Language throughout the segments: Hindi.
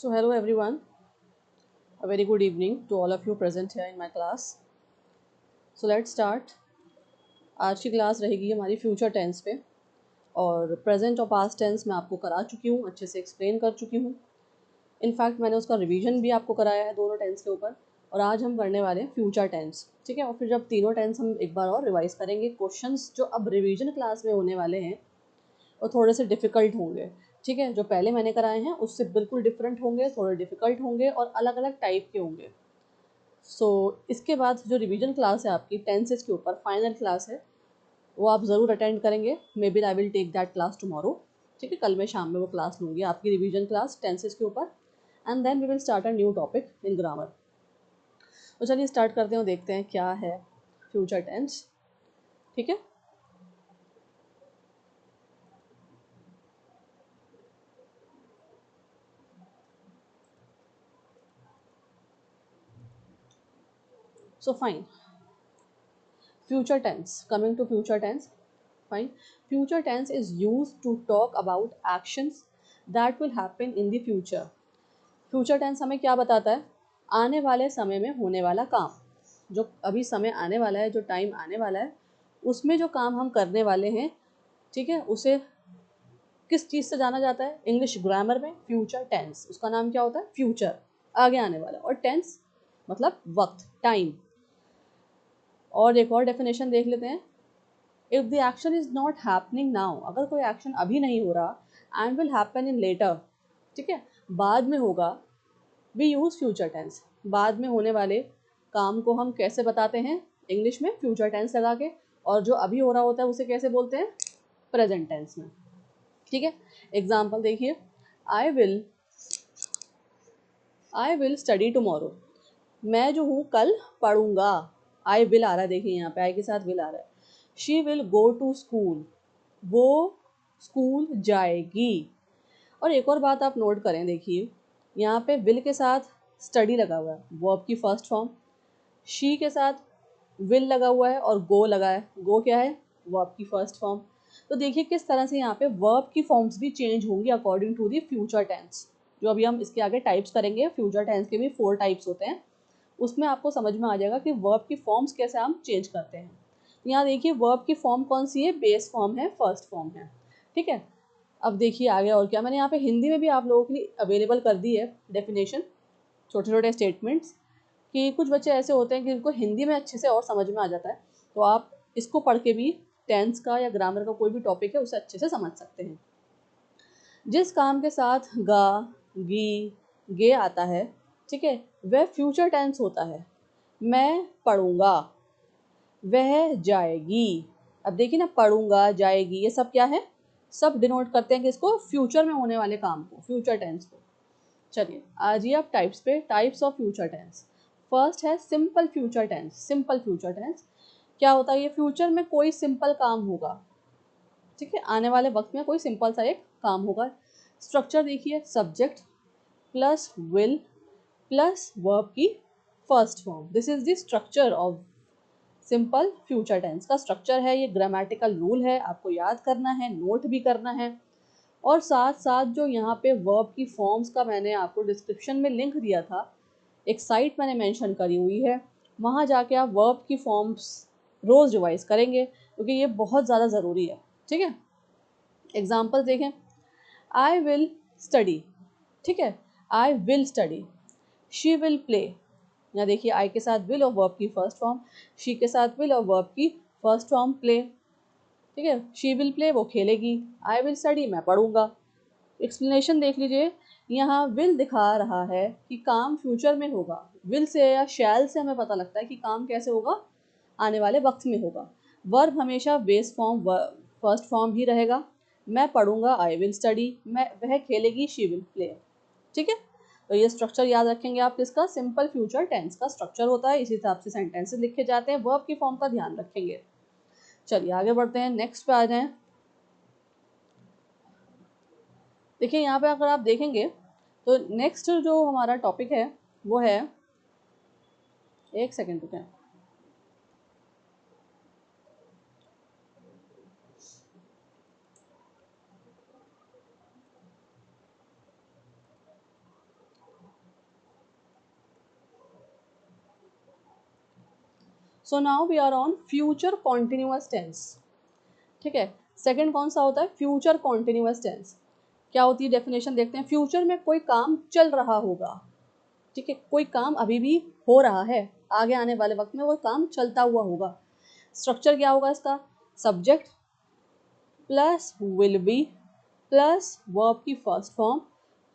So hello everyone, a very good evening to all of you present here in my class. So let's start. आज की क्लास रहेगी हमारी फ्यूचर टेंस पे और प्रेजेंट और पास्ट टेंस मैं आपको करा चुकी हूँ, अच्छे से एक्सप्लेन कर चुकी हूँ। इनफैक्ट मैंने उसका रिवीजन भी आपको कराया है दोनों टेंस के ऊपर। और आज हम करने वाले हैं फ्यूचर टेंस, ठीक है। और फिर जब तीनों टेंस हम एक बार और रिवाइज करेंगे, क्वेश्चंस जो अब रिवीजन क्लास में होने वाले हैं वो थोड़े से डिफ़िकल्ट होंगे, ठीक है। जो पहले मैंने कराए हैं उससे बिल्कुल डिफरेंट होंगे, थोड़े डिफ़िकल्ट होंगे और अलग अलग टाइप के होंगे। इसके बाद जो रिवीजन क्लास है आपकी टेंसेस के ऊपर, फाइनल क्लास है, वो आप ज़रूर अटेंड करेंगे। Maybe I will take that class tomorrow, ठीक है। कल मैं शाम में वो क्लास लूँगी आपकी रिवीजन क्लास टेंसेस के ऊपर, and then we will start a new topic in grammar. तो चलिए स्टार्ट करते हैं और देखते हैं क्या है फ्यूचर टेंस, ठीक है। So fine, future tense, coming to future tense, fine. Future tense is used to talk about actions that will happen in the future. Future tense हमें क्या बताता है? आने वाले समय में होने वाला काम, जो अभी समय आने वाला है, जो टाइम आने वाला है, उसमें जो काम हम करने वाले हैं, ठीक है, उसे किस चीज़ से जाना जाता है? इंग्लिश ग्रामर में फ्यूचर टेंस, उसका नाम क्या होता है? फ्यूचर, आगे आने वाला, और टेंस मतलब वक्त, टाइम। और एक और डेफिनेशन देख लेते हैं। If the action is not happening now, अगर कोई एक्शन अभी नहीं हो रहा, and will happen in later, ठीक है, बाद में होगा, वी यूज फ्यूचर टेंस। बाद में होने वाले काम को हम कैसे बताते हैं? इंग्लिश में फ्यूचर टेंस लगा के। और जो अभी हो रहा होता है उसे कैसे बोलते हैं? प्रेजेंट टेंस में, ठीक है। एग्जाम्पल देखिए, आई विल स्टडी टुमारो, मैं जो हूँ कल पढ़ूंगा। आई विल आ रहा है, देखिए यहाँ पे आई के साथ विल आ रहा है। She will go to school, वो स्कूल जाएगी। और एक और बात आप नोट करें, देखिए यहाँ पे विल के साथ स्टडी लगा हुआ है, वर्ब की फर्स्ट फॉर्म। शी के साथ विल लगा हुआ है और गो लगा है। गो क्या है? वर्ब की फर्स्ट फॉर्म। तो देखिए किस तरह से यहाँ पे वर्ब की फॉर्म्स भी चेंज होंगी according to the future tense. जो अभी हम इसके आगे टाइप्स करेंगे, फ्यूचर टेंस के भी 4 टाइप्स होते हैं, उसमें आपको समझ में आ जाएगा कि वर्ब की फॉर्म्स कैसे हम चेंज करते हैं। यहाँ देखिए वर्ब की फॉर्म कौन सी है? बेस फॉर्म है, फर्स्ट फॉर्म है, ठीक है। अब देखिए आगे और क्या, मैंने यहाँ पे हिंदी में भी आप लोगों के लिए अवेलेबल कर दी है डेफिनेशन, छोटे छोटे स्टेटमेंट्स, कि कुछ बच्चे ऐसे होते हैं कि उनको हिंदी में अच्छे से और समझ में आ जाता है, तो आप इसको पढ़ के भी टेंस का या ग्रामर का कोई भी टॉपिक है उसे अच्छे से समझ सकते हैं। जिस काम के साथ गा, गी, गे आता है, ठीक है, वह फ्यूचर टेंस होता है। मैं पढ़ूंगा, वह जाएगी। अब देखिए ना, पढ़ूंगा, जाएगी, ये सब क्या है? सब डिनोट करते हैं कि इसको फ्यूचर में होने वाले काम को, फ्यूचर टेंस को। चलिए आज ये अब टाइप्स पे, types of future tense. First है simple future tense. Simple future tense क्या होता है? ये फ्यूचर में कोई सिंपल काम होगा, ठीक है, आने वाले वक्त में कोई सिंपल सा एक काम होगा। स्ट्रक्चर देखिए, subject plus will plus verb की first form, this is the structure of simple future tense का स्ट्रक्चर है। ये ग्रामेटिकल रूल है, आपको याद करना है, नोट भी करना है। और साथ साथ जो यहाँ पे वर्ब की फॉर्म्स का मैंने आपको डिस्क्रिप्शन में लिंक दिया था, एक साइट मैंने मेंशन करी हुई है, वहाँ जाके आप वर्ब की फॉर्म्स रोज़ रिवाइज करेंगे, क्योंकि ये बहुत ज़्यादा ज़रूरी है, ठीक है। एग्जाम्पल देखें, आई विल स्टडी, ठीक है, I will study. She will play, यहाँ देखिए आई के साथ विल और वर्ब की फर्स्ट फॉर्म, शी के साथ विल और वर्ब की फर्स्ट फॉर्म प्ले, ठीक है। शी विल प्ले, वो खेलेगी। आई विल स्टडी, मैं पढ़ूंगा। एक्सप्लेनेशन देख लीजिए, यहाँ विल दिखा रहा है कि काम फ्यूचर में होगा। विल से या शैल से हमें पता लगता है कि काम कैसे होगा, आने वाले वक्त में होगा। वर्ब हमेशा बेस फॉर्म फर्स्ट फॉर्म ही रहेगा। मैं पढ़ूंगा, आई विल स्टडी, मैं वह खेलेगी, शी विल प्ले, ठीक है। तो ये स्ट्रक्चर याद रखेंगे आप, किसका? सिंपल फ्यूचर टेंस का स्ट्रक्चर होता है, इसी हिसाब से सेंटेंसेस लिखे जाते हैं। वर्ब की फॉर्म का ध्यान रखेंगे। चलिए आगे बढ़ते हैं, नेक्स्ट पे आ जाएं। देखिए यहाँ पे अगर आप देखेंगे तो नेक्स्ट जो हमारा टॉपिक है वो है, एक सेकेंड रुकें, so now we are on future continuous tense. ठीक है, सेकंड कौन सा होता है? Future continuous tense. क्या होती है डेफिनेशन देखते हैं। फ्यूचर में कोई काम चल रहा होगा, ठीक है, कोई काम अभी भी हो रहा है, आगे आने वाले वक्त में वो काम चलता हुआ होगा। स्ट्रक्चर क्या होगा इसका? Subject plus will be plus verb की फर्स्ट फॉर्म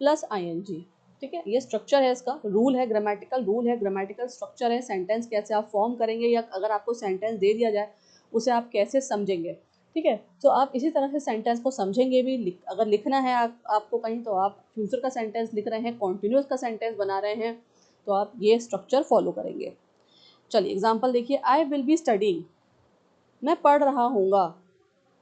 प्लस आईएनजी। ठीक है, ये स्ट्रक्चर है, इसका रूल है, ग्रामेटिकल रूल है, ग्रामेटिकल स्ट्रक्चर है। सेंटेंस कैसे आप फॉर्म करेंगे, या अगर आपको सेंटेंस दे दिया जाए उसे आप कैसे समझेंगे। ठीक है, तो आप इसी तरह से सेंटेंस को समझेंगे भी। अगर लिखना है आपको कहीं, तो आप फ्यूचर का सेंटेंस लिख रहे हैं, कॉन्टिन्यूस का सेंटेंस बना रहे हैं, तो आप ये स्ट्रक्चर फॉलो करेंगे। चलिए एग्जाम्पल देखिए। आई विल बी स्टडिंग, मैं पढ़ रहा हूँगा।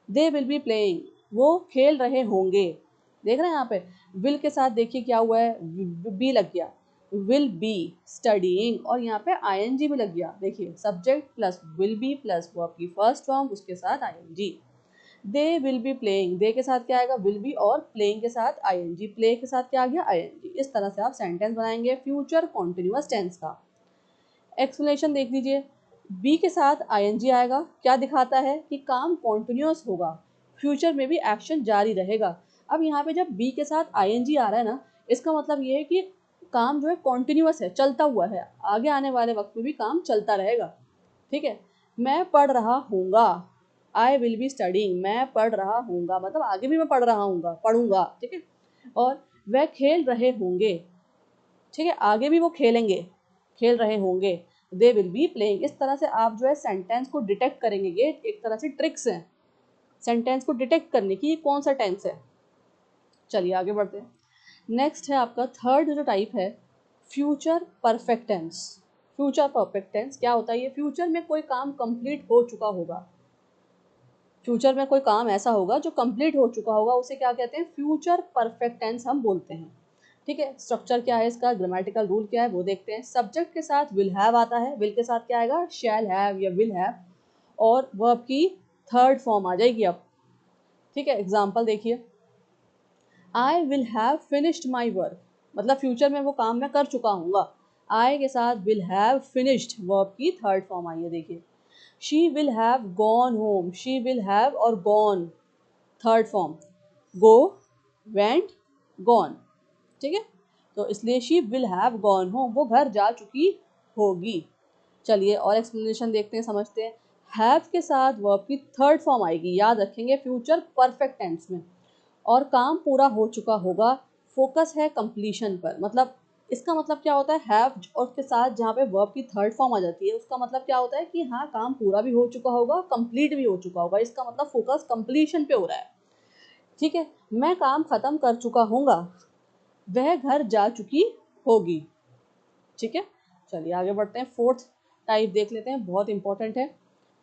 दे विल बी प्लेइंग, वो खेल रहे होंगे। देख रहे हैं यहाँ पे विल के साथ देखिए क्या हुआ है, बी लग गया, विल बी स्टडीइंग, और यहाँ पे आईएनजी भी लग गया। देखिए subject plus will be plus verb की फर्स्ट फॉर्म उसके साथ ING. They will be playing, they के साथ क्या आएगा? विल बी, और प्लेइंग के साथ आईएनजी, प्ले के साथ क्या आ गया? आईएनजी। इस तरह से आप सेंटेंस बनाएंगे फ्यूचर कॉन्टिन्यूअस टेंस का। एक्सप्लेनेशन देख लीजिए। बी के साथ आईएनजी आएगा, क्या दिखाता है कि काम कॉन्टिन्यूअस होगा, फ्यूचर में भी एक्शन जारी रहेगा। अब यहाँ पे जब बी के साथ आईएनजी आ रहा है ना, इसका मतलब ये है कि काम जो है कॉन्टिन्यूअस है, चलता हुआ है, आगे आने वाले वक्त में भी काम चलता रहेगा। ठीक है, मैं पढ़ रहा हूँगा, आई विल बी स्टडिंग, मैं पढ़ रहा हूँगा मतलब आगे भी मैं पढ़ रहा हूँगा, पढ़ूंगा। ठीक है, और वह खेल रहे होंगे, ठीक है, आगे भी वो खेलेंगे, खेल रहे होंगे। दे विल बी प्लेइंग। इस तरह से आप जो है सेंटेंस को डिटेक्ट करेंगे। ये एक तरह से ट्रिक्स हैं सेंटेंस को डिटेक्ट करने की, कौन सा टेंस है। चलिए आगे बढ़ते हैं। नेक्स्ट है आपका थर्ड जो टाइप है, future perfect tense. Future perfect tense क्या होता है? ये फ्यूचर में कोई काम कंप्लीट हो चुका होगा, फ्यूचर में कोई काम ऐसा होगा जो कंप्लीट हो चुका होगा, उसे क्या कहते हैं? फ्यूचर परफेक्ट टेंस हम बोलते हैं। ठीक है, स्ट्रक्चर क्या है इसका, ग्रामेटिकल रूल क्या है वो देखते हैं। सब्जेक्ट के साथ विल हैव आता है, विल के साथ क्या आएगा? शैल हैव या विल हैव, और वर्ब की थर्ड फॉर्म आ जाएगी अब। ठीक है, एग्जाम्पल देखिए। I will have finished my work, मतलब फ्यूचर में वो काम मैं कर चुका हूँगा। आई के साथ विल हैव फिनिश्ड, वर्ब की थर्ड फॉर्म आई है देखिए। She will have gone home, she will have और गॉन थर्ड फॉर्म, गो, वेंट, गॉन। ठीक है, तो इसलिए she will have gone home, वो घर जा चुकी होगी। चलिए और एक्सप्लेनेशन देखते हैं, समझते हैं। हैव के साथ वर्ब की थर्ड फॉर्म आएगी, याद रखेंगे फ्यूचर परफेक्ट टेंस में, और काम पूरा हो चुका होगा। फोकस है कंप्लीशन पर, मतलब इसका मतलब क्या होता है? हैव और के साथ जहाँ पे वर्ब की थर्ड फॉर्म आ जाती है, उसका मतलब क्या होता है कि हाँ काम पूरा भी हो चुका होगा, कंप्लीट भी हो चुका होगा। इसका मतलब फोकस कंप्लीशन पे हो रहा है। ठीक है, मैं काम खत्म कर चुका हूँगा, वह घर जा चुकी होगी। ठीक है, चलिए आगे बढ़ते हैं। फोर्थ टाइप देख लेते हैं, बहुत इंपॉर्टेंट है।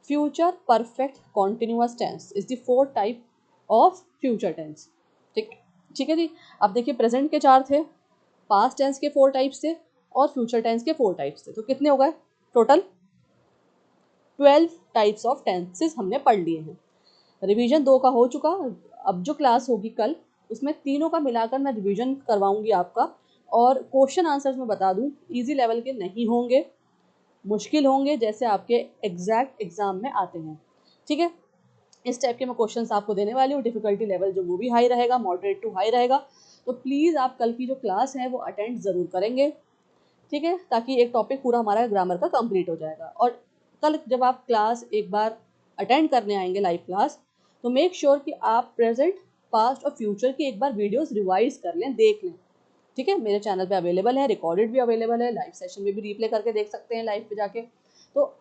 Future perfect continuous tense is the fourth type of future tense. ठीक, ठीक है जी। अब देखिए प्रेजेंट के चार थे, पास्ट टेंस के 4 टाइप्स थे, और फ्यूचर टेंस के 4 टाइप्स थे। तो कितने हो गए टोटल? 12 टाइप्स ऑफ टेंसेस हमने पढ़ लिए हैं। रिवीजन 2 का हो चुका। अब जो क्लास होगी कल, उसमें तीनों का मिलाकर मैं रिवीजन करवाऊंगी आपका। और क्वेश्चन आंसर्स में बता दूं, इजी लेवल के नहीं होंगे, मुश्किल होंगे, जैसे आपके एग्जैक्ट एग्जाम में आते हैं। ठीक है, इस टाइप के मैं क्वेश्चंस आपको देने वाली हूँ। डिफिकल्टी लेवल जो वो भी हाई रहेगा, मॉडरेट टू हाई रहेगा। तो प्लीज़ आप कल की जो क्लास है वो अटेंड ज़रूर करेंगे। ठीक है, ताकि एक टॉपिक पूरा हमारा ग्रामर का कंप्लीट हो जाएगा। और कल जब आप क्लास एक बार अटेंड करने आएंगे लाइव क्लास, तो मेक श्योर कि आप प्रेजेंट, पास्ट और फ्यूचर की एक बार वीडियोस रिवाइज कर लें, देख लें। ठीक है, मेरे चैनल पे अवेलेबल है, रिकॉर्डेड भी अवेलेबल है, लाइव सेशन में भी रिप्ले करके देख सकते हैं लाइव पे जाके। तो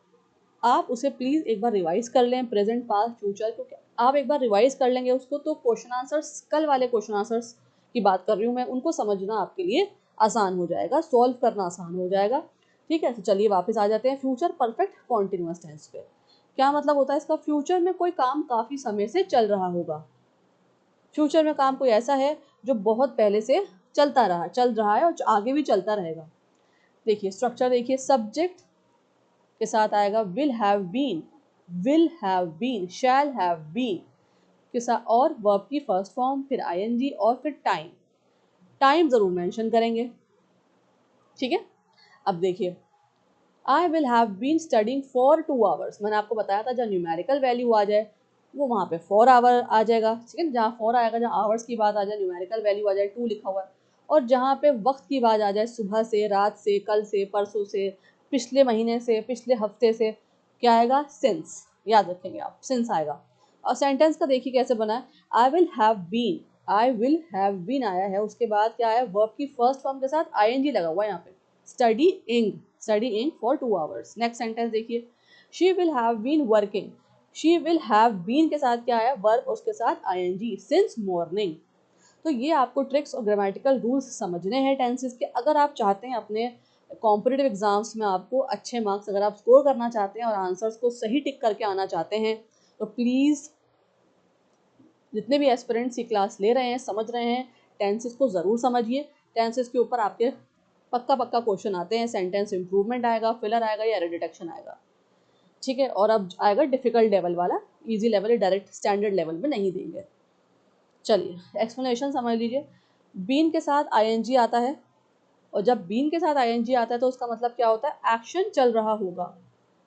आप उसे प्लीज़ एक बार रिवाइज कर लें, प्रेजेंट पास्ट फ्यूचर, क्योंकि आप एक बार रिवाइज कर लेंगे उसको, तो क्वेश्चन आंसर्स, कल वाले क्वेश्चन आंसर्स की बात कर रही हूँ मैं, उनको समझना आपके लिए आसान हो जाएगा, सॉल्व करना आसान हो जाएगा। ठीक है, तो चलिए वापस आ जाते हैं फ्यूचर परफेक्ट कॉन्टिन्यूअस टेंस पे। क्या मतलब होता है इसका? फ्यूचर में कोई काम काफ़ी समय से चल रहा होगा। फ्यूचर में काम कोई ऐसा है जो बहुत पहले से चल रहा है और आगे भी चलता रहेगा। देखिए स्ट्रक्चर देखिए, सब्जेक्ट के साथ आएगा will have been, shall have been के साथ, और वर्ब की फर्स्ट फॉर्म, फिर आईएनजी, और फिर टाइम जरूर मेंशन करेंगे। ठीक है, अब देखिए I will have been studying for 2 hours, मैंने आपको बताया था जहाँ न्यूमेरिकल वैल्यू आ जाए वो वहाँ पे 4 आवर आ जाएगा, ठीक है, जहाँ 4 आएगा, जहाँ आवर्स की बात आ जाए न्यूमेरिकल वैल्यू आ जाए 2 लिखा हुआ है, और जहाँ पे वक्त की बात आ जाए सुबह से, रात से, कल से, परसों से, पिछले महीने से, पिछले हफ्ते से, क्या आएगा, सिंस, याद रखेंगे आप, सिंस आएगा। और सेंटेंस का देखिए कैसे बना है, आई विल हैव बीन आया है, उसके बाद क्या है, वर्ब की फर्स्ट फॉर्म के साथ आईएनजी लगा हुआ है यहाँ पे, studying for 2 hours. Next sentence देखिए, she will have been working, she will have been के साथ क्या है, वर्ब, उसके साथ आईएनजी, सिंस मॉर्निंग। तो ये आपको ट्रिक्स और ग्रामेटिकल रूल्स समझने हैं टेंसेस के। अगर आप चाहते हैं अपने कॉम्पिटिटिव एग्जाम्स में आपको अच्छे मार्क्स अगर आप स्कोर करना चाहते हैं और आंसर्स को सही टिक करके आना चाहते हैं, तो प्लीज़ जितने भी एस्पिरेंट्स ये क्लास ले रहे हैं, समझ रहे हैं, टेंसेस को ज़रूर समझिए। टेंसेस के ऊपर आपके पक्का पक्का क्वेश्चन आते हैं, सेंटेंस इंप्रूवमेंट आएगा, फिलर आएगा या एरर डिटेक्शन आएगा, ठीक है, और अब आएगा डिफिकल्ट लेवल वाला, इजी लेवल या डायरेक्ट स्टैंडर्ड लेवल में नहीं देंगे। चलिए एक्सप्लेनेशन समझ लीजिए, बीन के साथ आईएनजी आता है, और जब बीन के साथ आईएनजी आता है तो उसका मतलब क्या होता है, एक्शन चल रहा होगा,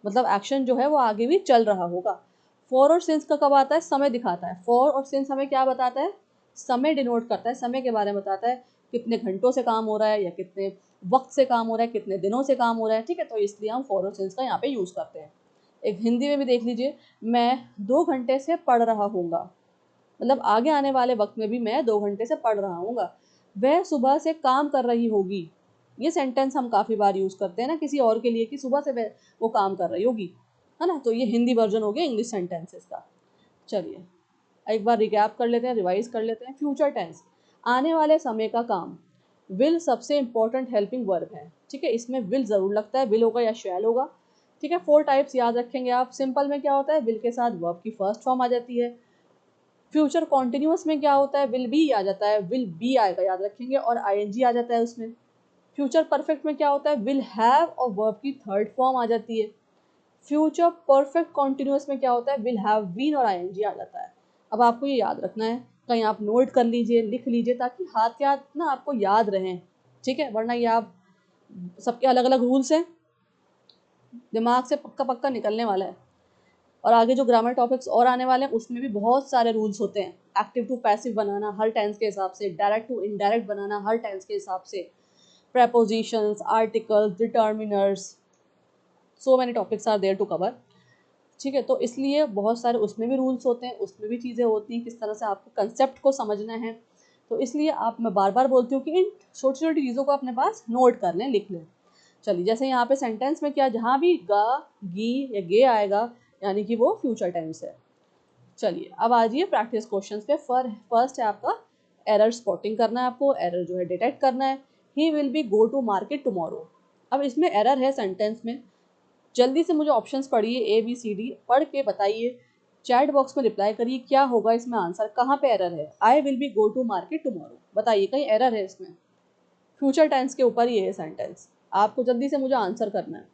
मतलब एक्शन जो है वो आगे भी चल रहा होगा। फॉर और सिंस का कब आता है, समय दिखाता है, फॉर और सिंस हमें क्या बताता है, समय डिनोट करता है, समय के बारे में बताता है, कितने घंटों से काम हो रहा है या कितने वक्त से काम हो रहा है, कितने दिनों से काम हो रहा है, ठीक है, तो इसलिए हम फॉर और सिंस का यहाँ पे यूज़ करते हैं। एक हिंदी में भी देख लीजिए, मैं 2 घंटे से पढ़ रहा हूँगा, मतलब आगे आने वाले वक्त में भी मैं 2 घंटे से पढ़ रहा हूँगा। वह सुबह से काम कर रही होगी, ये सेंटेंस हम काफ़ी बार यूज़ करते हैं ना किसी और के लिए कि सुबह से वो काम कर रही होगी, है ना, तो ये हिंदी वर्जन हो गया इंग्लिश सेंटेंसेस का। चलिए एक बार रिकैप कर लेते हैं, रिवाइज कर लेते हैं। फ्यूचर टेंस, आने वाले समय का काम, विल सबसे इंपॉर्टेंट हेल्पिंग वर्ब है, ठीक है, इसमें विल ज़रूर लगता है, विल होगा या शैल होगा, ठीक है। 4 टाइप्स याद रखेंगे आप। सिंपल में क्या होता है, विल के साथ वर्ब की फर्स्ट फॉर्म आ जाती है। फ्यूचर कॉन्टिन्यूस में क्या होता है, विल बी आ जाता है, विल बी आएगा, याद रखेंगे, और आईएनजी आ जाता है उसमें। फ्यूचर परफेक्ट में क्या होता है, विल हैव और वर्ब की थर्ड फॉर्म आ जाती है। फ्यूचर परफेक्ट कॉन्टिन्यूस में क्या होता है, विल हैव बीन और आईएनजी आ जाता है। अब आपको ये याद रखना है, कहीं आप नोट कर लीजिए, लिख लीजिए, ताकि हाथ के हाथ ना आपको याद रहें, ठीक है, वरना ये आप सबके अलग अलग रूल्स हैं, दिमाग से पक्का पक्का निकलने वाला है। और आगे जो ग्रामर टॉपिक्स और आने वाले हैं उसमें भी बहुत सारे रूल्स होते हैं, एक्टिव टू पैसिव बनाना हर टेंस के हिसाब से, डायरेक्ट टू इनडायरेक्ट बनाना हर टेंस के हिसाब से, prepositions, articles, determiners, so many topics are there to cover, ठीक है, तो इसलिए बहुत सारे उसमें भी रूल्स होते हैं, उसमें भी चीज़ें होती हैं, किस तरह से आपको कंसेप्ट को समझना है। तो इसलिए आप, मैं बार बार बोलती हूँ कि इन छोटी छोटी चीज़ों को अपने पास नोट कर लें, लिख लें। चलिए जैसे यहाँ पे सेंटेंस में क्या, जहाँ भी गा, गी या गे आएगा यानी कि वो फ्यूचर टेंस है। चलिए अब आ जाइए प्रैक्टिस क्वेश्चंस पे। फर्स्ट है आपका एरर स्पॉटिंग करना है, आपको एरर जो है डिटेक्ट करना है। He will be go to market tomorrow, अब इसमें एरर है सेंटेंस में, जल्दी से मुझे ऑप्शंस पढ़िए ABCD, पढ़ के बताइए, चैट बॉक्स में रिप्लाई करिए क्या होगा इसमें आंसर, कहाँ पे एरर है। I will be go to market tomorrow, बताइए कहीं एरर है इसमें, फ्यूचर टेंस के ऊपर ही है सेंटेंस, आपको जल्दी से मुझे आंसर करना है।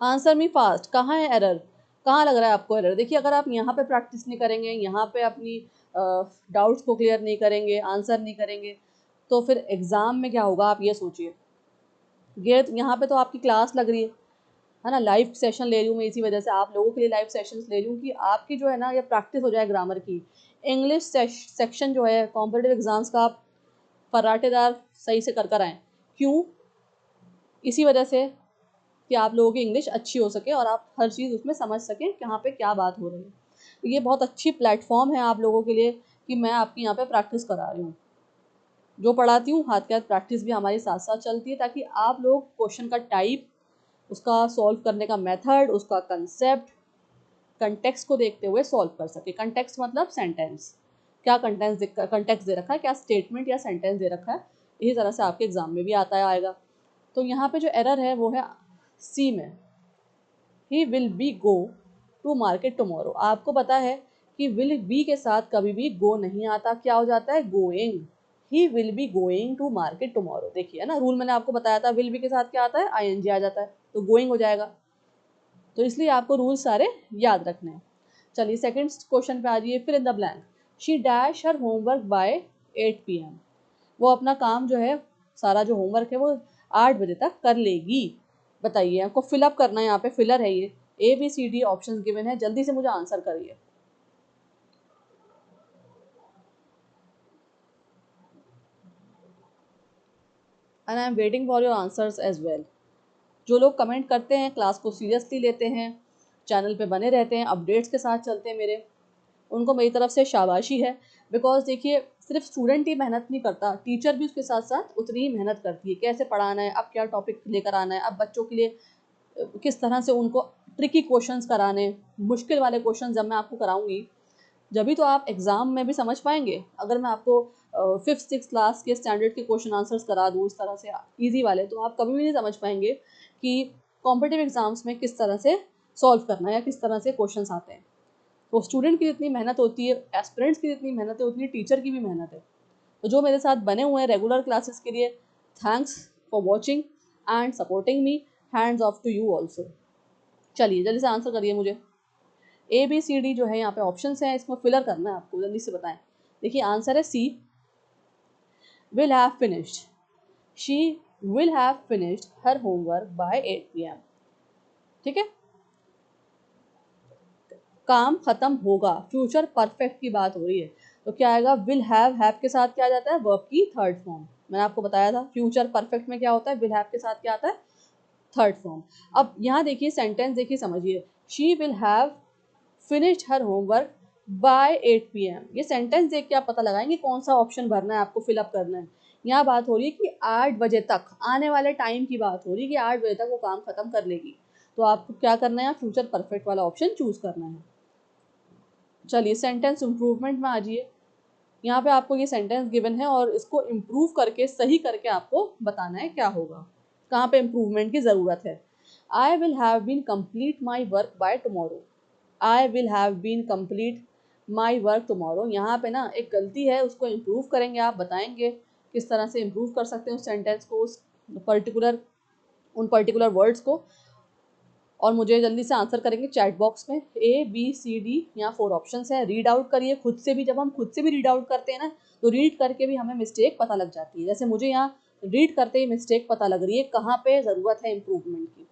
आंसर मी फास्ट, कहाँ है एरर, कहाँ लग रहा है आपको एरर। देखिए अगर आप यहाँ पे प्रैक्टिस नहीं करेंगे, यहाँ पे अपनी डाउट्स को क्लियर नहीं करेंगे, आंसर नहीं करेंगे, तो फिर एग्ज़ाम में क्या होगा आप ये सोचिए। ये यहाँ पे तो आपकी क्लास लग रही है ना, लाइव सेशन ले रही हूँ मैं, इसी वजह से आप लोगों के लिए लाइव सेशंस ले रही हूँ कि आपकी जो है ना ये प्रैक्टिस हो जाए ग्रामर की। इंग्लिश सेक्शन जो है कॉम्पिटिटिव एग्जाम्स का आप फर्राटेदार सही से कर कर आएँ, क्यों, इसी वजह से कि आप लोगों की इंग्लिश अच्छी हो सके और आप हर चीज़ उसमें समझ सकें कहाँ पे क्या बात हो रही है। तो ये बहुत अच्छी प्लेटफॉर्म है आप लोगों के लिए कि मैं आपकी यहाँ पे प्रैक्टिस करा रही हूँ, जो पढ़ाती हूँ हाथ के हाथ प्रैक्टिस भी हमारी साथ साथ चलती है, ताकि आप लोग क्वेश्चन का टाइप, उसका सॉल्व करने का मेथड, उसका कंसेप्ट, कंटेक्स्ट को देखते हुए सॉल्व कर सके। कंटेक्स्ट मतलब सेंटेंस, क्या कंटेक्स्ट दे रखा है, क्या स्टेटमेंट या सेंटेंस दे रखा है, इसी तरह से आपके एग्जाम में भी आता है आएगा। तो यहाँ पे जो एरर है वो है सी में, he will be go to market tomorrow. आपको पता है कि विल बी के साथ कभी भी गो नहीं आता, क्या हो जाता है, going. He will be going to market tomorrow. देखिए ना, रूल मैंने आपको बताया था, विल बी के साथ क्या आता है, आईएनजी आ जाता है, तो गोइंग हो जाएगा। तो इसलिए आपको रूल सारे याद रखने हैं। चलिए सेकंड क्वेश्चन पे आ जाइए, fill in the blank. She dash her homework by 8 PM। वो अपना काम जो है, सारा जो होमवर्क है वो 8 बजे तक कर लेगी। बताइए, आपको फिलअप करना है, यहाँ पे फिलर है ये, ABCD ऑप्शन गिवन है, जल्दी से मुझे आंसर करिए। And I am waiting for your answers as well. जो लोग कमेंट करते हैं, क्लास को सीरियसली लेते हैं, चैनल पे बने रहते हैं, अपडेट्स के साथ चलते हैं मेरे, उनको मेरी तरफ से शाबाशी है। बिकॉज देखिए, सिर्फ स्टूडेंट ही मेहनत नहीं करता, टीचर भी उसके साथ साथ उतनी ही मेहनत करती है। कैसे पढ़ाना है, अब क्या टॉपिक लेकर आना है, अब बच्चों के लिए किस तरह से उनको ट्रिकी क्वेश्चंस कराने, मुश्किल वाले क्वेश्चन जब मैं आपको कराऊंगी, जब भी तो आप एग्जाम में भी समझ पाएंगे। अगर मैं आपको 5th 6th क्लास के स्टैंडर्ड के क्वेश्चन आंसर्स करा दूँ इस तरह से इजी वाले, तो आप कभी भी नहीं समझ पाएंगे कि कॉम्पिटिटिव एग्जाम्स में किस तरह से सॉल्व करना है या किस तरह से क्वेश्चंस आते हैं। तो स्टूडेंट की जितनी मेहनत होती है, एस्पिरेंट्स की जितनी मेहनत है, उतनी टीचर की भी मेहनत है। तो जो मेरे साथ बने हुए हैं रेगुलर क्लासेस के लिए, thanks for watching and supporting me. Hands off to you also. चलिए जल्दी से आंसर करिए मुझे। ABCD जो है यहाँ पे ऑप्शन हैं, इसमें फिलर करना है आपको, जल्दी से बताएं। देखिए आंसर है C, will have finished. She will have finished her homework by 8 PM। ठीक है, काम खत्म होगा, फ्यूचर परफेक्ट की बात हो रही है, तो क्या आएगा, विल हैव के साथ क्या आ जाता है, वर्ब की थर्ड फॉर्म। मैंने आपको बताया था फ्यूचर परफेक्ट में क्या होता है, विल हैव के साथ क्या आता है, थर्ड फॉर्म। अब यहाँ देखिए सेंटेंस, देखिए समझिए, she will have finished her homework by 8 PM। ये सेंटेंस देख के आप पता लगाएंगे कौन सा ऑप्शन भरना है, आपको फिलअप करना है। यहाँ बात हो रही है कि 8 बजे तक, आने वाले टाइम की बात हो रही है कि 8 बजे तक वो काम खत्म कर लेगी। तो आपको क्या करना है, फ्यूचर परफेक्ट वाला ऑप्शन चूज करना है। चलिए सेंटेंस इम्प्रूवमेंट में आ जाइए। यहाँ पे आपको ये सेंटेंस गिवन है और इसको इम्प्रूव करके, सही करके आपको बताना है क्या होगा, कहाँ पे इम्प्रूवमेंट की ज़रूरत है। I will have been complete my work by tomorrow. I will have been complete my work tomorrow. यहाँ पे ना एक गलती है, उसको इम्प्रूव करेंगे, आप बताएंगे किस तरह से इम्प्रूव कर सकते हैं उस सेंटेंस को, उस पर्टिकुलर, उन पर्टिकुलर वर्ड्स को। और मुझे जल्दी से आंसर करेंगे चैट बॉक्स में। ABCD यहाँ 4 ऑप्शन है, रीड आउट करिए खुद से भी। जब हम खुद से भी रीड आउट करते हैं ना, तो रीड करके भी हमें मिस्टेक पता लग जाती है। जैसे मुझे यहाँ रीड करते ही मिस्टेक पता लग रही है, कहाँ पे ज़रूरत है इम्प्रूवमेंट की।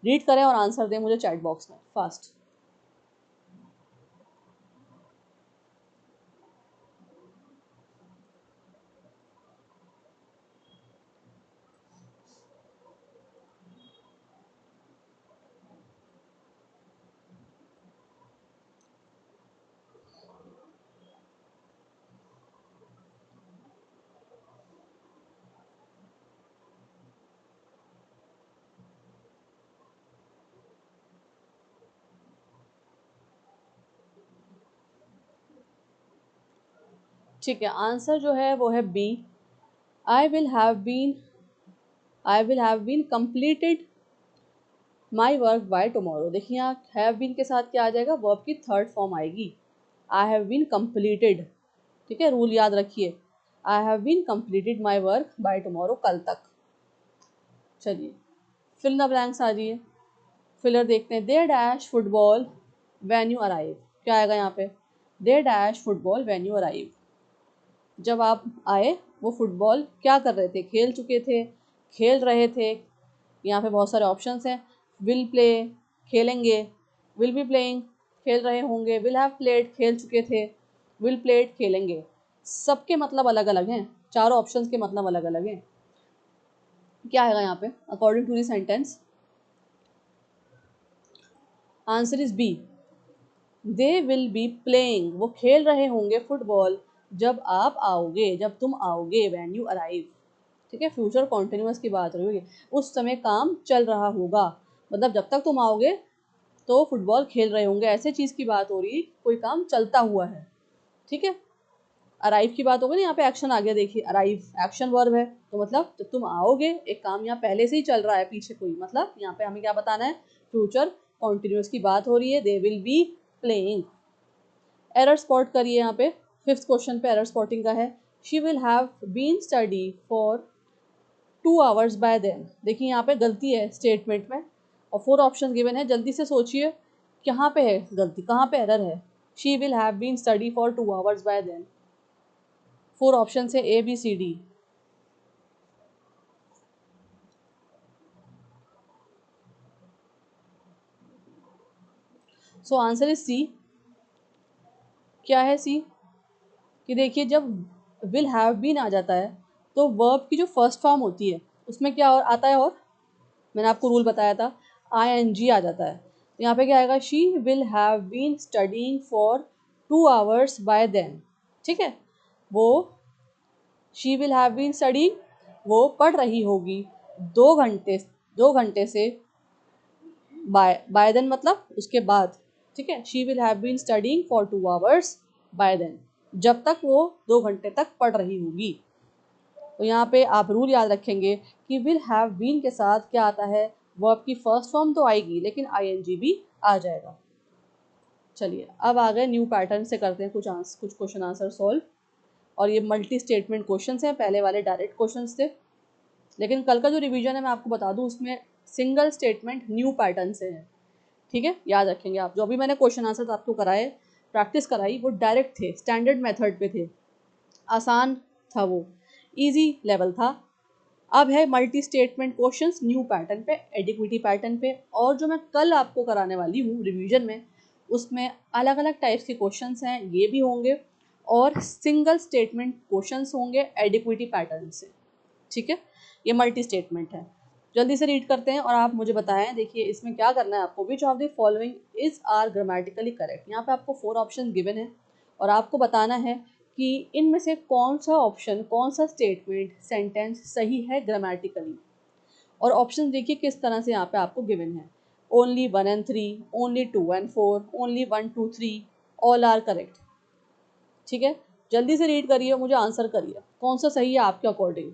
रीड करें और आंसर दें मुझे चैट बॉक्स में फास्ट। ठीक है, आंसर जो है वो है B, I will have been, I will have been completed my work by tomorrow. देखिए यहाँ हैव बीन के साथ क्या आ जाएगा, वर्ब की थर्ड फॉर्म आएगी। I have been completed. ठीक है, रूल याद रखिए, I have been completed my work by tomorrow, कल तक। चलिए फिल द ब्लैंक्स आ जाइए। फिलर देखते हैं। They dash football when you arrive. क्या आएगा यहाँ पे, they dash football when you arrive. जब आप आए वो फुटबॉल क्या कर रहे थे, खेल चुके थे, खेल रहे थे। यहाँ पे बहुत सारे ऑप्शंस हैं। विल प्ले, खेलेंगे। विल बी प्लेइंग, खेल रहे होंगे। विल हैव प्लेड, खेल चुके थे। विल प्लेड, खेलेंगे। सबके मतलब अलग अलग हैं, चारों ऑप्शंस के मतलब अलग अलग हैं। क्या आएगा यहाँ पे, according to the sentence, answer is B, they will be playing. वो खेल रहे होंगे फुटबॉल जब आप आओगे, जब तुम आओगे, वैन यू अराइव। ठीक है, फ्यूचर कॉन्टिन्यूस की बात रही होगी, उस समय काम चल रहा होगा। मतलब जब तक तुम आओगे तो फुटबॉल खेल रहे होंगे, ऐसे चीज़ की बात हो रही है, कोई काम चलता हुआ है। ठीक है, अराइव की बात होगी ना, यहाँ पे एक्शन आ गया, देखिए अराइव एक्शन वर्ब है, तो मतलब जब तुम आओगे, एक काम यहाँ पहले से ही चल रहा है पीछे कोई, मतलब यहाँ पे हमें क्या बताना है, फ्यूचर कॉन्टिन्यूस की बात हो रही है। दे will be playing. Error spot करिए यहाँ पे, 5th क्वेश्चन पे एरर स्पॉटिंग का है। She will have been study for 2 hours by then. देखिए यहाँ पे गलती है स्टेटमेंट में और 4 ऑप्शन गिवन है, जल्दी से सोचिए कहाँ पे है गलती, कहाँ पे एरर है। She will have been study for 2 hours by then. 4 option है ABCD। So answer is C. क्या है सी? कि देखिए जब विल हैव बीन आ जाता है तो वर्ब की जो फर्स्ट फॉर्म होती है उसमें क्या और आता है, और मैंने आपको रूल बताया था ING आ जाता है। तो यहाँ पे क्या आएगा? She will have been studying for 2 hours by then. ठीक है, वो she will have been studying, वो पढ़ रही होगी 2 घंटे, 2 घंटे से, बाय देन मतलब उसके बाद। ठीक है, she will have been studying for 2 hours by then, जब तक वो 2 घंटे तक पढ़ रही होगी। तो यहाँ पे आप रूल याद रखेंगे कि विल हैव बीन के साथ क्या आता है, वर्ब की फर्स्ट फॉर्म तो आएगी लेकिन ING भी आ जाएगा। चलिए अब आ गए न्यू पैटर्न से करते हैं कुछ क्वेश्चन आंसर सॉल्व। और ये मल्टी स्टेटमेंट क्वेश्चन हैं, पहले वाले डायरेक्ट क्वेश्चन थे, लेकिन कल का जो रिवीजन है मैं आपको बता दूं उसमें सिंगल स्टेटमेंट न्यू पैटर्न से है। ठीक है, याद रखेंगे आप। जो भी मैंने क्वेश्चन आंसर आपको कराए, प्रैक्टिस कराई, वो डायरेक्ट थे, स्टैंडर्ड मेथड पे थे, आसान था, वो इजी लेवल था। अब है multi statement questions new pattern पे, एडिक्विटी पैटर्न पे। और जो मैं कल आपको कराने वाली हूँ रिवीजन में, उसमें अलग अलग टाइप्स के क्वेश्चंस हैं, ये भी होंगे, और सिंगल स्टेटमेंट क्वेश्चंस होंगे एडिक्विटी पैटर्न से। ठीक है, ये मल्टी स्टेटमेंट है। जल्दी से रीड करते हैं और आप मुझे बताएं। देखिए इसमें क्या करना है आपको, which of the following is are grammatically correct. यहाँ पे आपको 4 ऑप्शन गिवन है और आपको बताना है कि इनमें से कौन सा ऑप्शन, कौन सा स्टेटमेंट, सेंटेंस सही है ग्रामेटिकली। और ऑप्शन देखिए किस तरह से यहाँ पे आपको गिवन है, only 1 and 3, only 2 and 4, only 1, 2, 3, all are correct. ठीक है, जल्दी से रीड करिए, मुझे आंसर करिए कौन सा सही है आपके अकॉर्डिंग।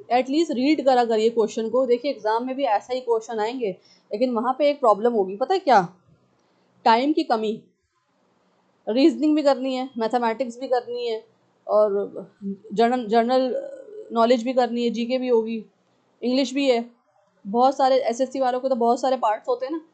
एटलीस्ट रीड करा करिए क्वेश्चन को। देखिए एग्जाम में भी ऐसा ही क्वेश्चन आएंगे, लेकिन वहां पे एक प्रॉब्लम होगी, पता है क्या? टाइम की कमी। रीजनिंग भी करनी है, मैथमेटिक्स भी करनी है, और जर्नल जर्नल नॉलेज भी करनी है, जीके भी होगी, इंग्लिश भी है। बहुत सारे SSC वालों के तो बहुत सारे पार्ट्स होते हैं ना।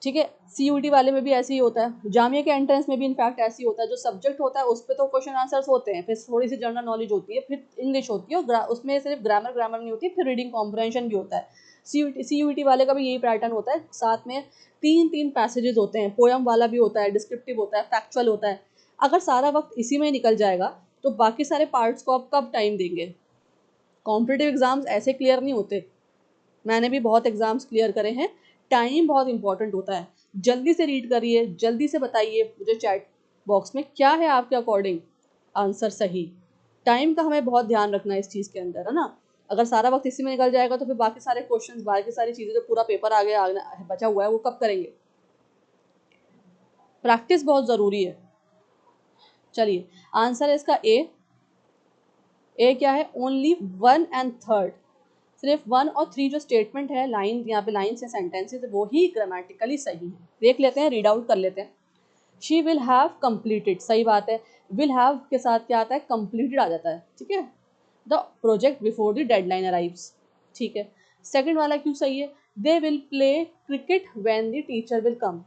ठीक है, CUT वाले में भी ऐसे ही होता है, जामिया के एंट्रेंस में भी इनफैक्ट ऐसे ही होता है। जो सब्जेक्ट होता है उस पर तो क्वेश्चन आंसर्स होते हैं, फिर थोड़ी सी जनरल नॉलेज होती है, फिर इंग्लिश होती है, और उसमें सिर्फ ग्रामर ग्रामर नहीं होती, फिर रीडिंग कॉम्प्रहेंशन भी होता है। CUT वाले का भी यही पैटर्न होता है, साथ में 3 3 पैसेजेस होते हैं, पोयम वाला भी होता है, डिस्क्रिप्टिव होता है, फैक्चुअल होता है। अगर सारा वक्त इसी में निकल जाएगा तो बाकी सारे पार्ट्स को आप कब टाइम देंगे? कॉम्पिटिटिव एग्जाम्स ऐसे क्लियर नहीं होते, मैंने भी बहुत एग्जाम्स क्लियर करे हैं। टाइम बहुत इंपॉर्टेंट होता है। जल्दी से रीड करिए, जल्दी से बताइए मुझे चैट बॉक्स में क्या है आपके अकॉर्डिंग आंसर सही। टाइम का हमें बहुत ध्यान रखना है इस चीज़ के अंदर, है ना। अगर सारा वक्त इसी में निकल जाएगा तो फिर बाकी सारे क्वेश्चंस, बाकी सारी चीज़ें, जो पूरा पेपर आगे बचा हुआ है, वो कब करेंगे? प्रैक्टिस बहुत ज़रूरी है। चलिए आंसर है इसका ए क्या है? Only 1 and 3। सिर्फ 1 और 3 जो स्टेटमेंट है, लाइन, यहाँ पे लाइन से सेंटेंसेस, वो ही ग्रामेटिकली सही है। देख लेते हैं, रीड आउट कर लेते हैं। शी विल हैव कंप्लीटेड, सही बात है। विल हैव के साथ क्या आता है? कंप्लीटेड आ जाता है। ठीक है, the project before the deadline arrives. ठीक है, सेकंड वाला क्यों सही है? They will play cricket when the teacher will come.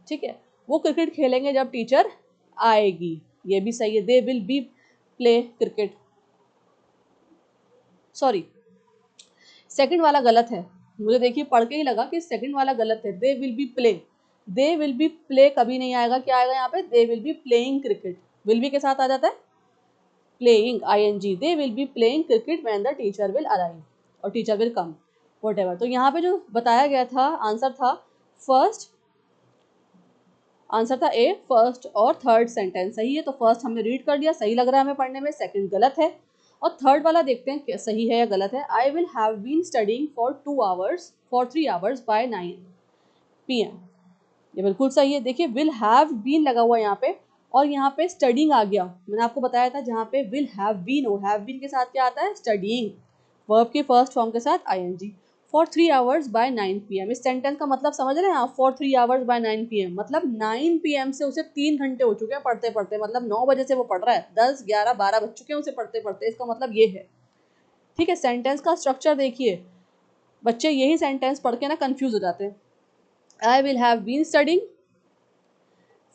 ठीक है, वो क्रिकेट खेलेंगे जब टीचर आएगी, ये भी सही है। दे will B play cricket, sorry second वाला गलत है, मुझे देखिए पढ़ के ही लगा कि सेकंड वाला गलत है। दे विल बी प्ले कभी नहीं आएगा, क्या आएगा यहाँ पे? दे will be playing cricket. Will be के साथ आ जाता है playing ing, they will be playing cricket when the teacher will arrive और टीचर विल कम व्हाटएवर। तो यहाँ पे जो बताया गया था आंसर था फर्स्ट, आंसर था ए, फर्स्ट और थर्ड सेंटेंस सही है। तो फर्स्ट हमने रीड कर लिया, सही लग रहा है हमें पढ़ने में, सेकंड गलत है, और थर्ड वाला देखते हैं सही है या गलत है। I will have been studying for 2 hours for 3 hours by 9 PM, ये बिल्कुल सही है। देखिए विल हैव बीन लगा हुआ यहाँ पे और यहाँ पे स्टडिंग आ गया। मैंने आपको बताया था जहाँ पे विल हैव बीन हो, हैव बीन के साथ क्या आता है स्टडिंग, वर्ब के फर्स्ट फॉर्म के साथ ing, for 3 hours by 9 PM। इस सेंटेंस का मतलब समझ रहे हैं आप, फॉर 3 आवर्स बाय 9 PM मतलब 9 PM से उसे 3 घंटे हो चुके हैं पढ़ते पढ़ते, मतलब 9 बजे से वो पढ़ रहा है, 10, 11, 12 बज चुके हैं उसे पढ़ते पढ़ते, इसका मतलब ये है। ठीक है, सेंटेंस का स्ट्रक्चर देखिए, बच्चे यही सेंटेंस पढ़ के ना कंफ्यूज हो जाते हैं। I will have been studying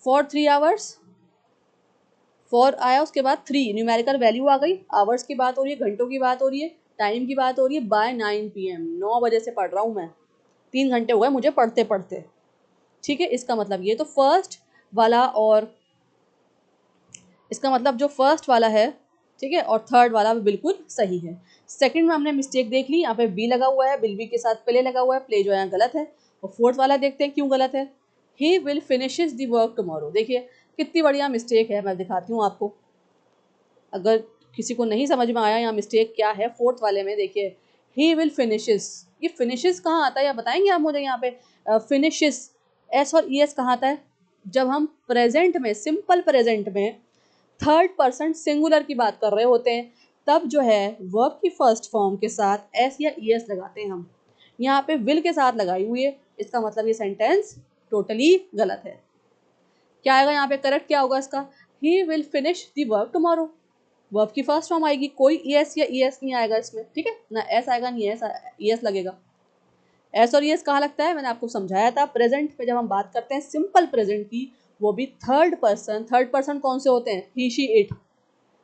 for 3 hours, for आया उसके बाद 3 न्यूमेरिकल वैल्यू आ गई, आवर्स की बात हो रही है, घंटों की बात हो रही है, टाइम की बात हो रही है, बाय 9 PM 9 बजे से पढ़ रहा हूँ मैं, 3 घंटे हो गए मुझे पढ़ते पढ़ते। ठीक है, इसका मतलब ये तो फर्स्ट वाला, और इसका मतलब जो फर्स्ट वाला है, ठीक है, और थर्ड वाला भी बिल्कुल सही है। सेकंड में हमने मिस्टेक देख ली, यहाँ पे बी लगा हुआ है, बिल बी के साथ प्ले लगा हुआ है, प्ले जो यहाँ गलत है। और फोर्थ वाला देखते हैं क्यों गलत है, he will finishes the work tomorrow. देखिए कितनी बढ़िया मिस्टेक है, मैं दिखाती हूँ आपको, अगर किसी को नहीं समझ में आया यहाँ मिस्टेक क्या है फोर्थ वाले में। देखिए ही विल फिनिशेस, ये फिनिशेस कहाँ आता है या बताएंगे आप मुझे यहाँ पे, फिनिशेस एस और ई एस कहाँ आता है, जब हम प्रेजेंट में, सिंपल प्रेजेंट में थर्ड पर्सन सिंगुलर की बात कर रहे होते हैं, तब जो है वर्ब की फर्स्ट फॉर्म के साथ एस या ई एस लगाते हैं हम, यहाँ पे विल के साथ लगाई हुई है, इसका मतलब ये सेंटेंस टोटली गलत है। क्या आएगा यहाँ पे करेक्ट, क्या होगा इसका, he will finish the work tomorrow, verb की फर्स्ट फॉर्म आएगी, कोई ई एस या ई एस नहीं आएगा इसमें, ठीक है ना, एस आएगा नहीं, एस ई एस लगेगा। एस और एस कहाँ लगता है, मैंने आपको समझाया था, प्रेजेंट में जब हम बात करते हैं सिंपल प्रेजेंट की, वो भी थर्ड पर्सन, थर्ड पर्सन कौन से होते हैं, ही शी इट,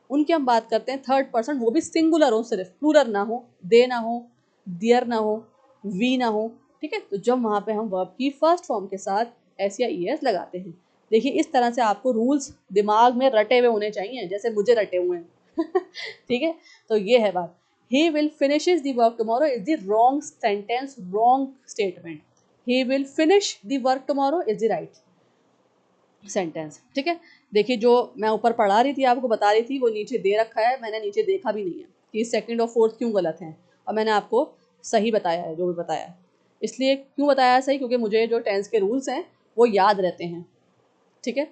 उनकी हम बात करते हैं थर्ड पर्सन, वो भी सिंगुलर हो, सिर्फ प्लूरल ना हो, दे ना हो, दियर ना हो, वी ना हो। ठीक है, तो जब वहां पे हम वर्ब की फर्स्ट फॉर्म के साथ एस या ई एस लगाते हैं, देखिए इस तरह से आपको रूल्स दिमाग में रटे हुए होने चाहिए, जैसे मुझे रटे हुए हैं। ठीक है, तो ये है बात। he will finishes the work tomorrow is the wrong sentence, wrong statement, he will finish the work tomorrow is the right sentence. ठीक है, देखिए जो मैं ऊपर पढ़ा रही थी आपको बता रही थी, वो नीचे दे रखा है, मैंने नीचे देखा भी नहीं है कि सेकंड और फोर्थ क्यों गलत हैं, और मैंने आपको सही बताया है जो भी बताया है। इसलिए क्यों बताया है सही, क्योंकि मुझे जो टेंस के रूल्स हैं वो याद रहते हैं। ठीक है,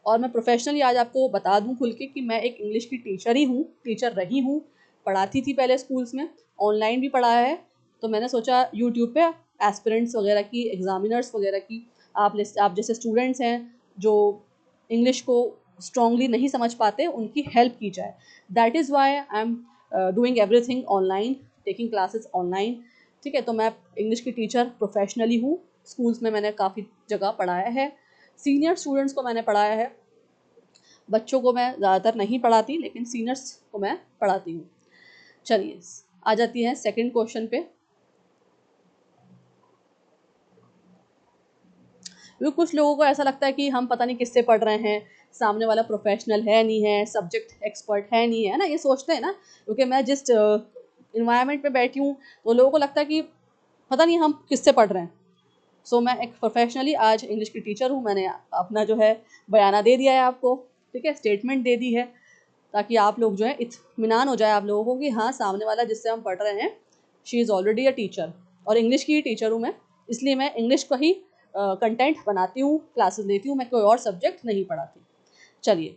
और मैं प्रोफेशनली आज आपको बता दूं खुल के कि मैं एक इंग्लिश की टीचर ही हूँ, टीचर रही हूँ, पढ़ाती थी पहले स्कूल्स में, ऑनलाइन भी पढ़ाया है। तो मैंने सोचा यूट्यूब पे एस्पिरेंट्स वगैरह की, एग्जामिनर्स वगैरह की, आप जैसे स्टूडेंट्स हैं जो इंग्लिश को स्ट्रांगली नहीं समझ पाते, उनकी हेल्प की जाए। That is why I am doing everything online, taking classes online. ठीक है, तो मैं इंग्लिश की टीचर प्रोफेशनली हूँ, स्कूल्स में मैंने काफ़ी जगह पढ़ाया है, सीनियर स्टूडेंट्स को मैंने पढ़ाया है, बच्चों को मैं ज़्यादातर नहीं पढ़ाती लेकिन सीनियर्स को मैं पढ़ाती हूँ। चलिए आ जाती है सेकंड क्वेश्चन पे। क्योंकि कुछ लोगों को ऐसा लगता है कि हम पता नहीं किससे पढ़ रहे हैं, सामने वाला प्रोफेशनल है नहीं है, सब्जेक्ट एक्सपर्ट है नहीं है ना, ये सोचते हैं ना, क्योंकि मैं जिस इन्वायरमेंट में बैठी हूँ तो लोगों को लगता है कि पता नहीं हम किससे पढ़ रहे हैं। सो मैं एक प्रोफेशनली आज इंग्लिश की टीचर हूँ, मैंने अपना जो है बयाना दे दिया है आपको, ठीक है, स्टेटमेंट दे दी है, ताकि आप लोग जो है इत्मीनान हो जाए आप लोगों को कि हाँ सामने वाला जिससे हम पढ़ रहे हैं she is already a teacher, और इंग्लिश की ही टीचर हूँ मैं, इसलिए मैं इंग्लिश का ही कंटेंट बनाती हूँ, क्लासेस लेती हूँ, मैं कोई और सब्जेक्ट नहीं पढ़ाती। चलिए,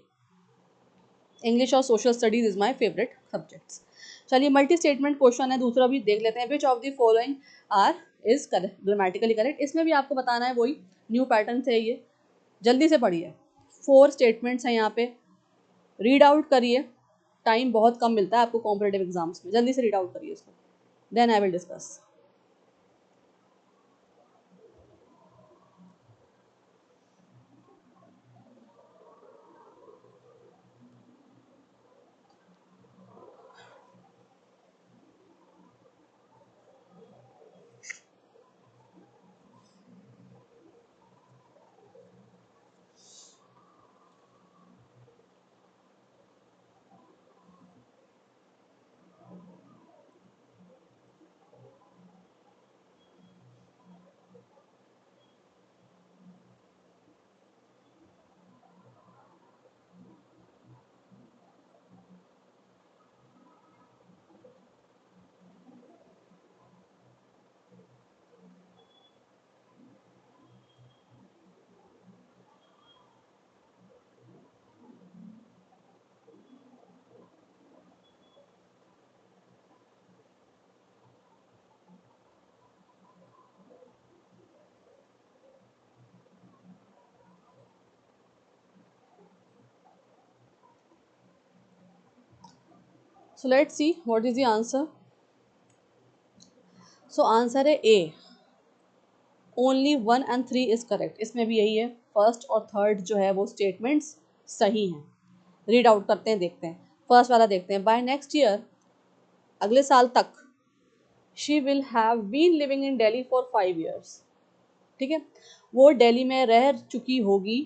इंग्लिश और social studies is my favourite subjects. चलिए मल्टी स्टेटमेंट क्वेश्चन है, दूसरा भी देख लेते हैं। Which of the following are is correct, grammatically correct, इसमें भी आपको बताना है, वही न्यू पैटर्न है ये, जल्दी से पढ़िए। 4 स्टेटमेंट्स हैं यहाँ पे, रीड आउट करिए, टाइम बहुत कम मिलता है आपको कॉम्पिटेटिव एग्जाम्स में, जल्दी से रीड आउट करिए इसको, then I will discuss. So let's see what is the answer. So answer है A, only 1 and 3 is correct. इसमें भी यही है, फर्स्ट और थर्ड जो है वो स्टेटमेंट्स सही हैं. रीड आउट करते हैं, देखते हैं. फर्स्ट वाला देखते हैं. बाय नेक्स्ट ईयर, अगले साल तक, she will have been living in Delhi for 5 years. ठीक है, वो दिल्ली में रह चुकी होगी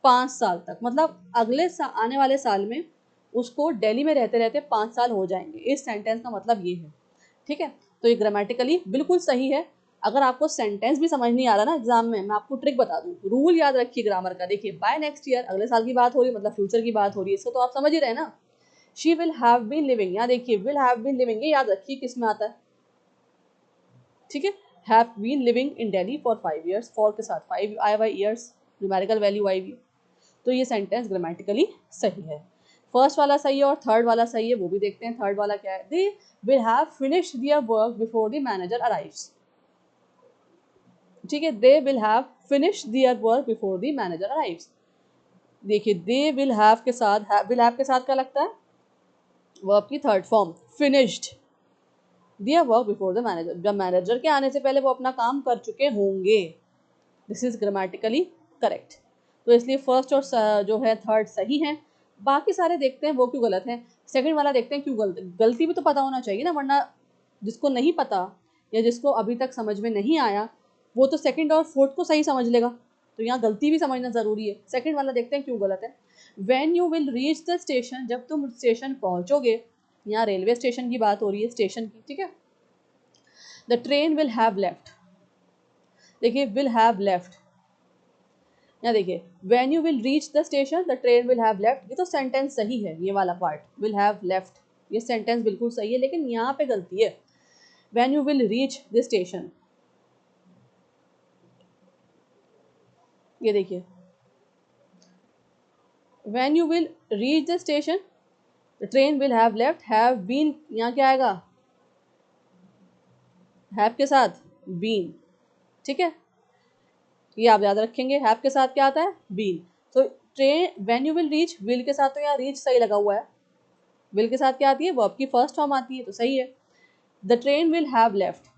5 साल तक. मतलब आने वाले साल में उसको दिल्ली में रहते रहते 5 साल हो जाएंगे. इस सेंटेंस का मतलब ये है. ठीक है, तो ये ग्रामेटिकली बिल्कुल सही है. अगर आपको सेंटेंस भी समझ नहीं आ रहा ना एग्जाम में, मैं आपको ट्रिक बता दूं. रूल याद रखिए ग्रामर का. देखिए, बाय नेक्स्ट ईयर, अगले साल की बात हो रही है, मतलब फ्यूचर की बात हो रही है. इसको तो आप समझ ही रहे ना. She will have been living, यहाँ देखिए विल हैव बीन लिविंग, ये याद रखिए किस में आता है. ठीक है, have been living in Delhi for 5 years. For के साथ 5 आया हुआ, ईयर्स न्यूमेरिकल वैल्यू आई हुई. तो ये सेंटेंस ग्रामेटिकली सही है. फर्स्ट वाला सही है और थर्ड वाला सही है, वो भी देखते हैं. थर्ड वाला क्या है. They will have finished their work before the manager arrives. ठीक है, they will have finished their work before the manager arrives. देखिए, दे विल हैव के साथ, विल हैव के साथ क्या लगता है, वर्ब की third form finished their work before the manager. जब मैनेजर के आने से पहले वो अपना काम कर चुके होंगे. This is grammatically correct. तो इसलिए फर्स्ट और जो है थर्ड सही है. बाकी सारे देखते हैं वो क्यों गलत हैं. सेकंड वाला देखते हैं क्यों गलत. गलती भी तो पता होना चाहिए ना, वरना जिसको नहीं पता या जिसको अभी तक समझ में नहीं आया वो तो सेकंड और फोर्थ को सही समझ लेगा. तो यहाँ गलती भी समझना जरूरी है. सेकंड वाला देखते हैं क्यों गलत है. When you will reach the station, जब तुम स्टेशन पहुंचोगे. यहाँ रेलवे स्टेशन की बात हो रही है, स्टेशन की. ठीक है, the train will have left. देखिए, विल हैव लेफ्ट. यहाँ देखिए, when you will reach the station the train will have left. ये तो सेंटेंस सही है, ये वाला पार्ट विल हैव लेफ्ट, ये सेंटेंस बिल्कुल सही है. लेकिन यहाँ पे गलती है. When you will reach the station, ये देखिए, when you will reach the station the train will have left. Have been, यहाँ क्या आएगा, हैव के साथ बीन. ठीक है, ये आप याद रखेंगे. हैव के साथ क्या आता है, बीन. तो train, when you will reach, will के साथ तो यहाँ रीच सही लगा हुआ है. विल के साथ क्या आती है, वर्ब की फर्स्ट फॉर्म आती है, तो सही है. The train will have left,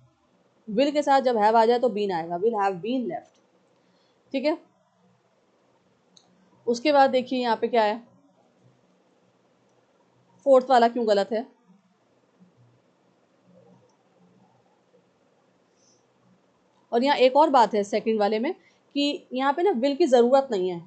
will के साथ जब हैव आ जाए तो बीन आएगा, विल हैव बीन लेफ्ट. ठीक है, उसके बाद देखिए यहाँ पे क्या है, फोर्थ वाला क्यों गलत है. और यहाँ एक और बात है सेकंड वाले में कि यहाँ पे ना विल की ज़रूरत नहीं है.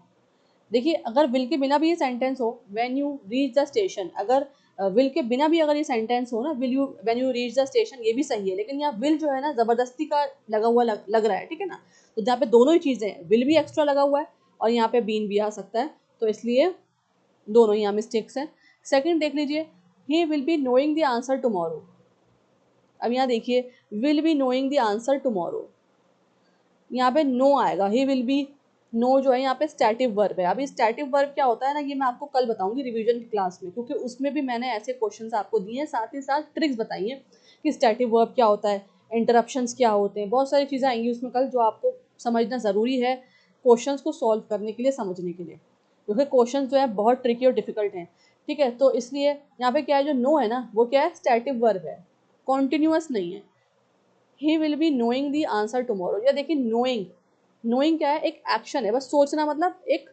देखिए, अगर विल के बिना भी ये सेंटेंस हो, when you reach the station, अगर विल के बिना भी अगर ये सेंटेंस हो ना, will you when you reach the station, ये भी सही है. लेकिन यहाँ विल जो है ना ज़बरदस्ती का लगा हुआ लग रहा है. ठीक है ना, तो जहाँ पे दोनों ही चीज़ें हैं, विल भी एक्स्ट्रा लगा हुआ है और यहाँ पे बीन भी आ सकता है. तो इसलिए दोनों यहाँ मिस्टेक्स हैं. सेकंड देख लीजिए, ही will be knowing the answer tomorrow. अब यहाँ देखिए, will be knowing the answer tomorrow, यहाँ पे नो आएगा. ही विल बी, नो जो है यहाँ पे स्टैटिव वर्ब है. अभी स्टैटिव वर्ब क्या होता है ना, ये मैं आपको कल बताऊंगी रिवीजन की क्लास में, क्योंकि उसमें भी मैंने ऐसे क्वेश्चंस आपको दिए हैं, साथ ही साथ ट्रिक्स बताई हैं कि स्टैटिव वर्ब क्या होता है, इंटरप्शंस क्या होते हैं. बहुत सारी चीज़ें आएंगी उसमें कल जो आपको समझना ज़रूरी है क्वेश्चंस को सॉल्व करने के लिए, समझने के लिए, क्योंकि क्वेश्चन जो है बहुत ट्रिकी और डिफिकल्ट हैं. ठीक है, तो इसलिए यहाँ पे क्या है, जो नो है ना वो क्या है, स्टैटिव वर्ब है, कॉन्टिन्यूअस नहीं है. He will be knowing the answer tomorrow, या देखिए नोइंग, नोइंग क्या है, एक एक्शन है. बस सोचना, मतलब एक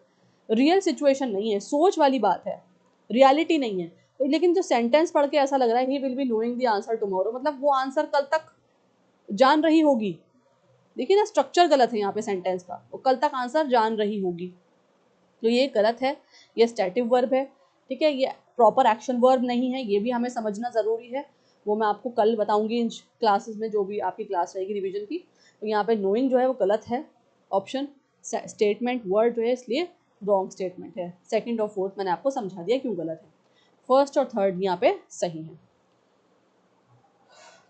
रियल सिचुएशन नहीं है, सोच वाली बात है, रियलिटी नहीं है. तो लेकिन जो सेंटेंस पढ़ के ऐसा लग रहा है, he will be knowing the answer tomorrow, मतलब वो आंसर कल तक जान रही होगी. देखिए ना, स्ट्रक्चर गलत है यहाँ पे सेंटेंस का, वो कल तक आंसर जान रही होगी. तो ये गलत है, ये स्टैटिव वर्ब है. ठीक है, ये प्रॉपर एक्शन वर्ब नहीं है, ये भी हमें समझना ज़रूरी है. वो मैं आपको कल बताऊंगी इन क्लासेस में, जो भी आपकी क्लास रहेगी रिवीजन की. तो यहाँ पे नोइंग जो है वो गलत है ऑप्शन. स्टेटमेंट वर्ड जो है इसलिए रॉन्ग स्टेटमेंट है. सेकंड और फोर्थ मैंने आपको समझा दिया क्यों गलत है. फर्स्ट और थर्ड यहाँ पे सही है.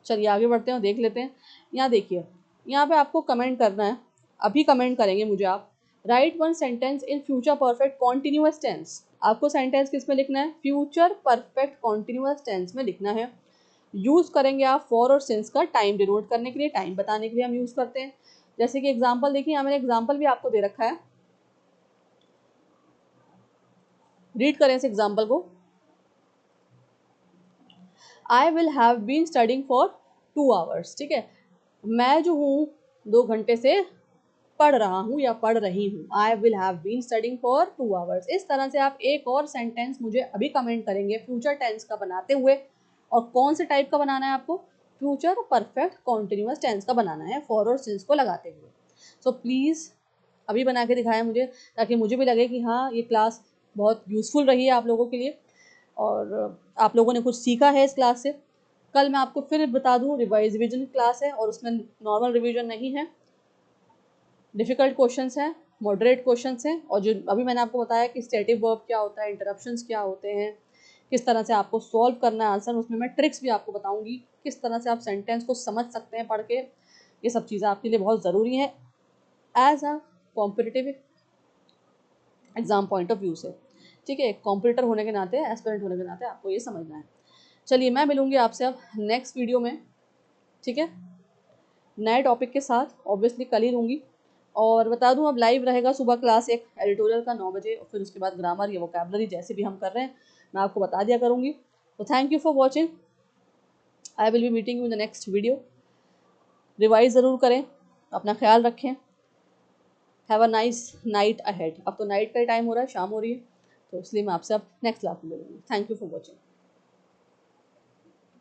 चलिए आगे बढ़ते हैं और देख लेते हैं. यहाँ देखिए, यहाँ पे आपको कमेंट करना है, अभी कमेंट करेंगे मुझे आप. Write one sentence in future perfect continuous tense. आपको सेंटेंस किस में लिखना है, फ्यूचर परफेक्ट कॉन्टिन्यूअस टेंस में लिखना है. यूज करेंगे आप फॉर और सिंस का, टाइम डिनोट करने के लिए, टाइम बताने के लिए हम यूज करते हैं. जैसे कि एग्जांपल देखिए, यहाँ मैंने एग्जांपल भी आपको दे रखा है, रीड करें इस एग्जांपल को. I will have been studying for 2 hours, ठीक है। मैं जो हूँ 2 घंटे से पढ़ रहा हूँ या पढ़ रही हूँ। I will have been studying for 2 hours. इस तरह से आप एक और सेंटेंस मुझे अभी कमेंट करेंगे फ्यूचर टेंस का बनाते हुए। और कौन से टाइप का बनाना है आपको? फ्यूचर परफेक्ट कॉन्टिन्यूअस टेंस का बनाना है, फॉर और सिंस को लगाते हुए। सो प्लीज़ अभी बना के दिखाएं मुझे, ताकि मुझे भी लगे कि हाँ ये क्लास बहुत यूज़फुल रही है आप लोगों के लिए और आप लोगों ने कुछ सीखा है इस क्लास से। कल मैं आपको फिर बता दूँ रिवीजन क्लास है और उसमें नॉर्मल रिवीजन नहीं है, डिफ़िकल्ट क्वेश्चंस हैं, मॉडरेट क्वेश्चंस हैं। और जो अभी मैंने आपको बताया कि स्टेटिव वर्ब क्या होता है, इंटरप्शंस क्या होते हैं, किस तरह से आपको सॉल्व करना है आंसर, उसमें मैं ट्रिक्स भी आपको बताऊंगी किस तरह से आप सेंटेंस को समझ सकते हैं पढ़ के। ये सब चीज़ें आपके लिए बहुत ज़रूरी हैं as a competitive exam point of view से, ठीक है। कॉम्पिटिटर होने के नाते, एस्पिरेंट होने के नाते आपको ये समझना है। चलिए मैं मिलूंगी आपसे अब नेक्स्ट वीडियो में, ठीक है, नए टॉपिक के साथ। ऑब्वियसली कल ही लूँगी। और बता दूं अब लाइव रहेगा सुबह क्लास एक एडिटोरियल का 9 बजे, और फिर उसके बाद ग्रामर या वोकैबुलरी जैसे भी हम कर रहे हैं मैं आपको बता दिया करूँगी। तो thank you for watching. I will B meeting you in the next video. Revise ज़रूर करें, अपना ख्याल रखें। Have a nice night ahead. अब तो नाइट का ही टाइम हो रहा है, शाम हो रही है, तो इसलिए मैं आपसे अब नेक्स्ट क्लास में मिलूँगी। Thank you for watching.